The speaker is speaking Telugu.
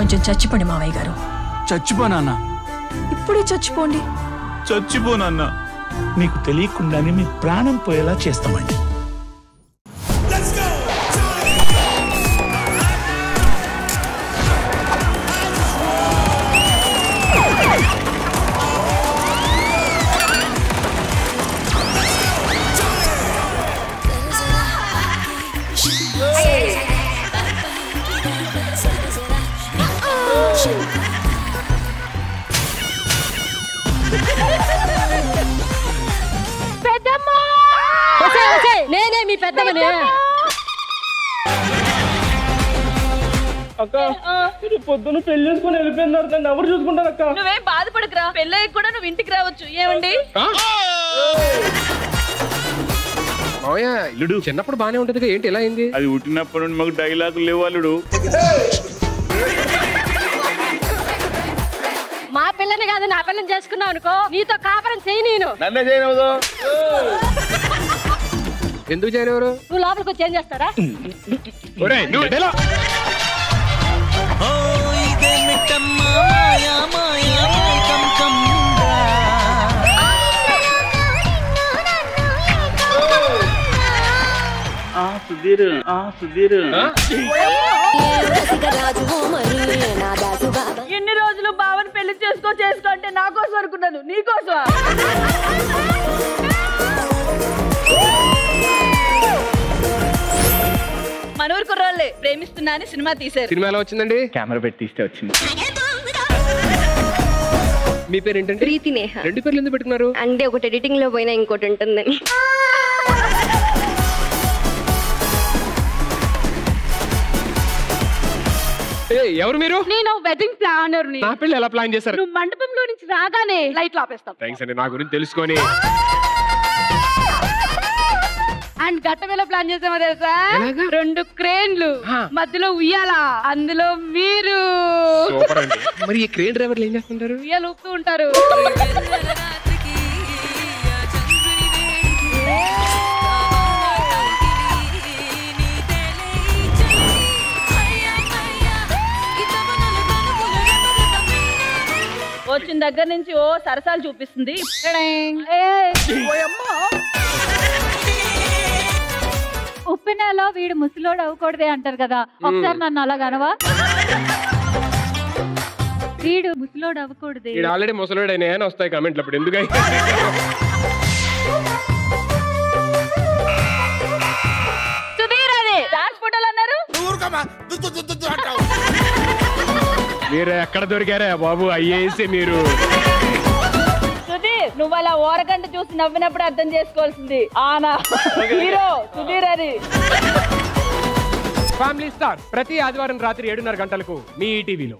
కొంచెం చచ్చిపోండి మావయ్య గారు. చచ్చిపోనా? ఇప్పుడే చచ్చిపోండి. చచ్చిపోనన్నా. మీకు తెలియకుండానే మీ ప్రాణం పోయేలా చేస్తామండి. నేనే మీ పెద్దమని. అక్క పొద్దున్న పెళ్లి చేసుకుని వెళ్ళిపోయినారు, దాన్ని ఎవరు చూసుకుంటారు అక్క? నువ్వేం బాధపడకురా, పెళ్ళయ్య కూడా నువ్వు ఇంటికి రావచ్చు. ఏమండి మావయ్య, ఇల్లుడు చిన్నప్పుడు బానే ఉంటది, ఏంటి ఎలా అయింది? అది పుట్టినప్పటి నుండి మాకు డైలాగులు లేవు అల్లుడు. మా పిల్లని కాదు నా పిల్లని చేసుకున్నావు అనుకో, నీతో కాపురం చెయ్యి. నేను నన్నే చేయనవదు. ఎందుకు చేయలేవరు? నువ్వు లోపలికి వచ్చి ఏం చేస్తారా? సుధీర్ ఎన్ని రోజులు బావని పెళ్లి చేసుకో అంటే నా కోసం అనుకున్నాను, నీకోసం. మనూరు కుర్రాళ్ళే ప్రేమిస్తున్నా అని సినిమా తీశారు. సినిమా ఎలా వచ్చిందండి? కెమెరా పెట్టి తీస్తే వచ్చింది. మీ పేరు ఏంటంటే? ప్రీతి నేహ. రెండు పేర్లు ఎందుకు పెట్టుకున్నారు? అంటే ఒకటి ఎడిటింగ్ లో పోయినా ఇంకోటి ఉంటుందని. ఎవరు మీరు? నేను వెడ్డింగ్ ప్లానర్ ని. నా పెళ్లి ఎలా ప్లాన్ చేశారు? నువ్వు మండపంలో నుంచి రాగానే లైట్లు ఆపేస్తాం. థ్యాంక్స్ అండి, నా గురించి తెలుసుకొని. అండ్ గట్టమేలా ప్లాన్ చేసామో తెలుసా? 2 క్రేన్లు, మధ్యలో ఉయ్యాల, అందులో మీరు. సూపర్ అండి. మరి ఈ క్రేన్ డ్రైవర్లు ఏం చేస్తుంటారు? ఉయ్యాలు ఊపుతూ ఉంటారు. వచ్చిన దగ్గర నుంచి ఓ సరసాలు చూపిస్తుంది. ఉప్పెనలో వీడు ముసలోడు అవ్వకూడదే అంటారు కదా, ఒకసారి నన్ను అలా కనవా? వీడు ముసలోడు అవ్వకూడదే. వీడు ఆల్రెడీ ముసలోడు అని వస్తాయి కామెంట్లు అప్పుడు. ఎందుకై సుధీర్ అది డాన్స్ ఫోటోలు అన్నారు. మీరు ఎక్కడ దొరికారా బాబు? ఐఏఎస్ మీరు. సుధీర్, నువ్వు అలా ఓరగంట చూసి నవ్వినప్పుడు అర్థం చేసుకోవాల్సింది ఆనా హీరో సుధీర్ అని. ఫ్యామిలీ స్టార్ ప్రతి ఆదివారం రాత్రి 7:30 గంటలకు మీ ఈటీవీలో.